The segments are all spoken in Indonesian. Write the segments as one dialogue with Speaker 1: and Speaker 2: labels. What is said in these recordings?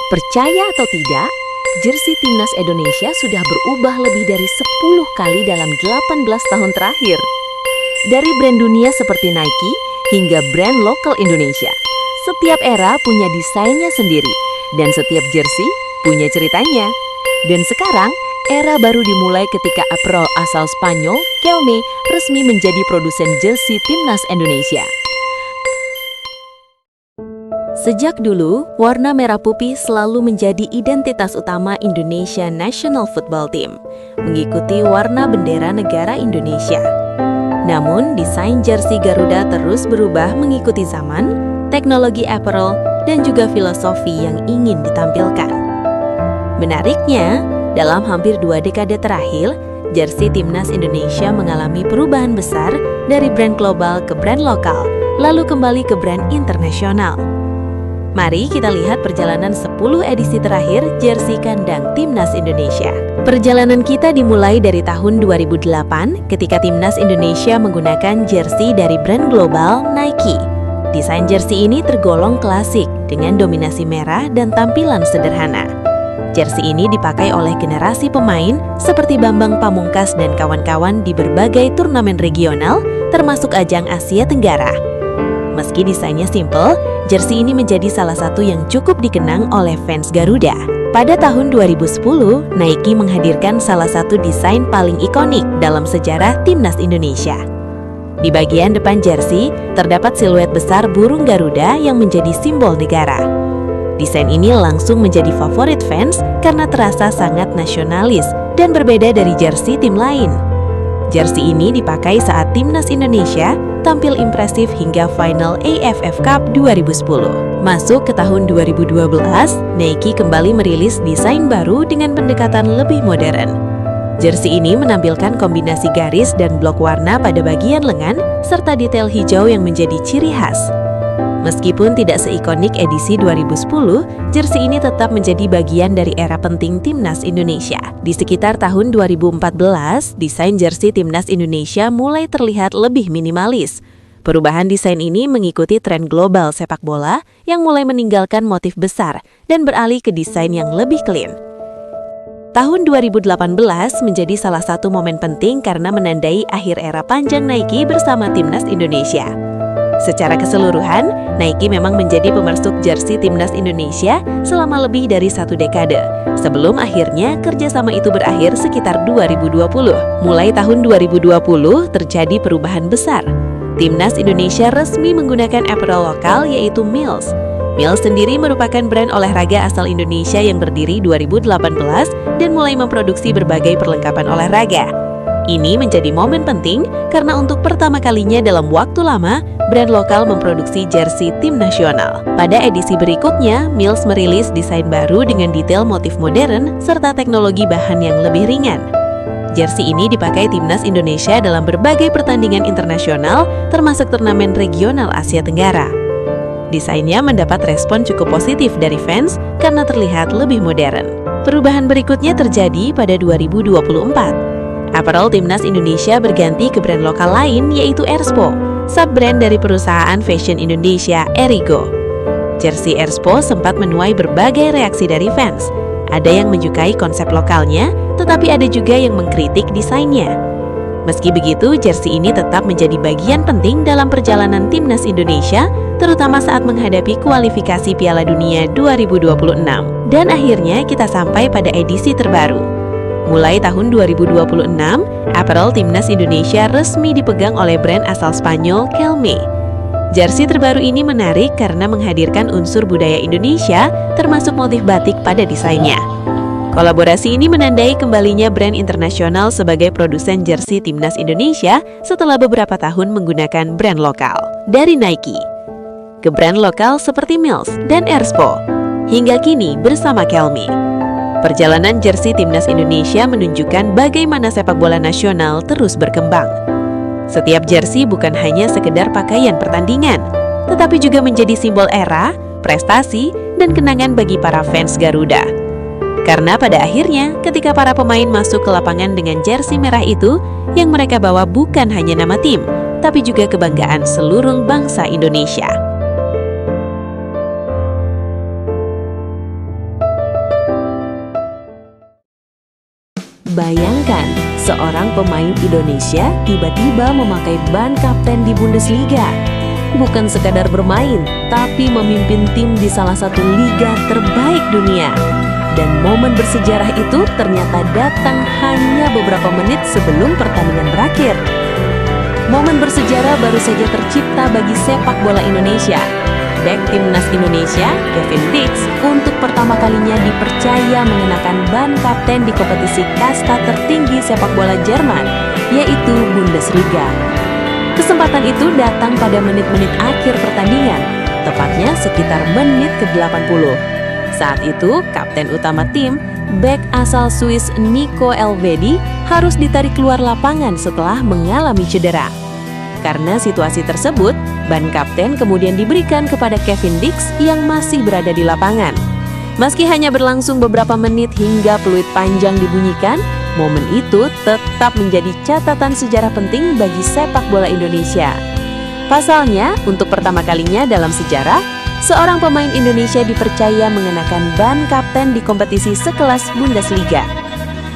Speaker 1: Percaya atau tidak, jersey timnas Indonesia sudah berubah lebih dari 10 kali dalam 18 tahun terakhir. Dari brand dunia seperti Nike hingga brand lokal Indonesia, setiap era punya desainnya sendiri dan setiap jersey punya ceritanya. Dan sekarang, era baru dimulai ketika apparel asal Spanyol, Kelme, resmi menjadi produsen jersey timnas Indonesia. Sejak dulu, warna merah putih selalu menjadi identitas utama Indonesia National Football Team, mengikuti warna bendera negara Indonesia. Namun, desain jersey Garuda terus berubah mengikuti zaman, teknologi apparel, dan juga filosofi yang ingin ditampilkan. Menariknya, dalam hampir 2 dekade terakhir, jersey timnas Indonesia mengalami perubahan besar dari brand global ke brand lokal, lalu kembali ke brand internasional. Mari kita lihat perjalanan 10 edisi terakhir jersey kandang timnas Indonesia. Perjalanan kita dimulai dari tahun 2008 ketika timnas Indonesia menggunakan jersey dari brand global Nike. Desain jersey ini tergolong klasik dengan dominasi merah dan tampilan sederhana. Jersey ini dipakai oleh generasi pemain seperti Bambang Pamungkas dan kawan-kawan di berbagai turnamen regional, termasuk ajang Asia Tenggara. Meski desainnya simple, jersey ini menjadi salah satu yang cukup dikenang oleh fans Garuda. Pada tahun 2010, Nike menghadirkan salah satu desain paling ikonik dalam sejarah timnas Indonesia. Di bagian depan jersey, terdapat siluet besar burung Garuda yang menjadi simbol negara. Desain ini langsung menjadi favorit fans karena terasa sangat nasionalis dan berbeda dari jersey tim lain. Jersey ini dipakai saat timnas Indonesia tampil impresif hingga final AFF Cup 2010. Masuk ke tahun 2012, Nike kembali merilis desain baru dengan pendekatan lebih modern. Jersey ini menampilkan kombinasi garis dan blok warna pada bagian lengan serta detail hijau yang menjadi ciri khas. Meskipun tidak seikonik edisi 2010, jersey ini tetap menjadi bagian dari era penting timnas Indonesia. Di sekitar tahun 2014, desain jersey timnas Indonesia mulai terlihat lebih minimalis. Perubahan desain ini mengikuti tren global sepak bola yang mulai meninggalkan motif besar dan beralih ke desain yang lebih clean. Tahun 2018 menjadi salah satu momen penting karena menandai akhir era panjang Nike bersama timnas Indonesia. Secara keseluruhan, Nike memang menjadi pemersuk jersey timnas Indonesia selama lebih dari 1 dekade. Sebelum akhirnya kerjasama itu berakhir sekitar 2020. Mulai tahun 2020 terjadi perubahan besar. Timnas Indonesia resmi menggunakan apparel lokal yaitu Mills. Mills sendiri merupakan brand olahraga asal Indonesia yang berdiri 2018 dan mulai memproduksi berbagai perlengkapan olahraga. Ini menjadi momen penting karena untuk pertama kalinya dalam waktu lama, brand lokal memproduksi jersey tim nasional. Pada edisi berikutnya, Mills merilis desain baru dengan detail motif modern serta teknologi bahan yang lebih ringan. Jersey ini dipakai timnas Indonesia dalam berbagai pertandingan internasional, termasuk turnamen regional Asia Tenggara. Desainnya mendapat respon cukup positif dari fans karena terlihat lebih modern. Perubahan berikutnya terjadi pada 2024. Apparel timnas Indonesia berganti ke brand lokal lain yaitu Erspo, sub-brand dari perusahaan fashion Indonesia, Erigo. Jersey Erspo sempat menuai berbagai reaksi dari fans. Ada yang menyukai konsep lokalnya, tetapi ada juga yang mengkritik desainnya. Meski begitu, jersey ini tetap menjadi bagian penting dalam perjalanan timnas Indonesia, terutama saat menghadapi kualifikasi Piala Dunia 2026. Dan akhirnya kita sampai pada edisi terbaru. Mulai tahun 2026, apparel timnas Indonesia resmi dipegang oleh brand asal Spanyol, Kelme. Jersey terbaru ini menarik karena menghadirkan unsur budaya Indonesia, termasuk motif batik pada desainnya. Kolaborasi ini menandai kembalinya brand internasional sebagai produsen jersey timnas Indonesia setelah beberapa tahun menggunakan brand lokal. Dari Nike ke brand lokal seperti Mills dan Erspo, hingga kini bersama Kelme. Perjalanan jersey timnas Indonesia menunjukkan bagaimana sepak bola nasional terus berkembang. Setiap jersey bukan hanya sekedar pakaian pertandingan, tetapi juga menjadi simbol era, prestasi, dan kenangan bagi para fans Garuda. Karena pada akhirnya, ketika para pemain masuk ke lapangan dengan jersey merah itu, yang mereka bawa bukan hanya nama tim, tapi juga kebanggaan seluruh bangsa Indonesia. Bayangkan, seorang pemain Indonesia tiba-tiba memakai ban kapten di Bundesliga. Bukan sekadar bermain, tapi memimpin tim di salah satu liga terbaik dunia. Dan momen bersejarah itu ternyata datang hanya beberapa menit sebelum pertandingan berakhir. Momen bersejarah baru saja tercipta bagi sepak bola Indonesia. Bek timnas Indonesia, Kevin Dix, untuk pertama kalinya dipercaya mengenakan ban kapten di kompetisi kasta tertinggi sepak bola Jerman, yaitu Bundesliga. Kesempatan itu datang pada menit-menit akhir pertandingan, tepatnya sekitar menit ke-80. Saat itu, kapten utama tim, bek asal Swiss Nico Elvedi, harus ditarik keluar lapangan setelah mengalami cedera. Karena situasi tersebut, ban kapten kemudian diberikan kepada Kevin Dix yang masih berada di lapangan. Meski hanya berlangsung beberapa menit hingga peluit panjang dibunyikan, momen itu tetap menjadi catatan sejarah penting bagi sepak bola Indonesia. Pasalnya, untuk pertama kalinya dalam sejarah, seorang pemain Indonesia dipercaya mengenakan ban kapten di kompetisi sekelas Bundesliga,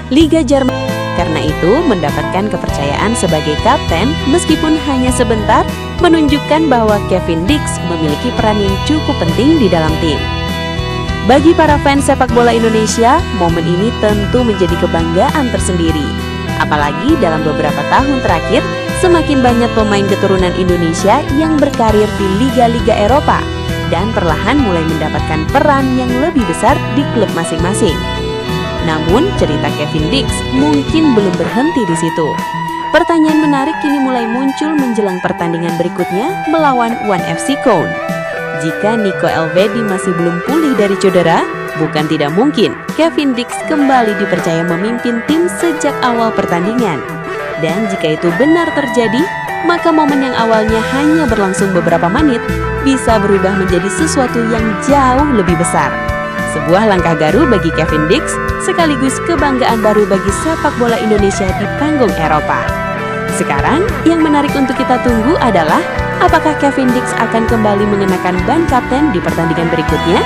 Speaker 1: Liga Jerman. Karena itu, mendapatkan kepercayaan sebagai kapten meskipun hanya sebentar, menunjukkan bahwa Kevin Dix memiliki peran yang cukup penting di dalam tim. Bagi para fans sepak bola Indonesia, momen ini tentu menjadi kebanggaan tersendiri. Apalagi dalam beberapa tahun terakhir, semakin banyak pemain keturunan Indonesia yang berkarir di liga-liga Eropa dan perlahan mulai mendapatkan peran yang lebih besar di klub masing-masing. Namun, cerita Kevin Dix mungkin belum berhenti di situ. Pertanyaan menarik kini mulai muncul menjelang pertandingan berikutnya melawan One FC Köln. Jika Nico Elvedi masih belum pulih dari cedera, bukan tidak mungkin Kevin Dix kembali dipercaya memimpin tim sejak awal pertandingan. Dan jika itu benar terjadi, maka momen yang awalnya hanya berlangsung beberapa menit bisa berubah menjadi sesuatu yang jauh lebih besar. Sebuah langkah baru bagi Kevin Dix, sekaligus kebanggaan baru bagi sepak bola Indonesia di panggung Eropa. Sekarang, yang menarik untuk kita tunggu adalah apakah Kevin Dix akan kembali mengenakan ban kapten di pertandingan berikutnya?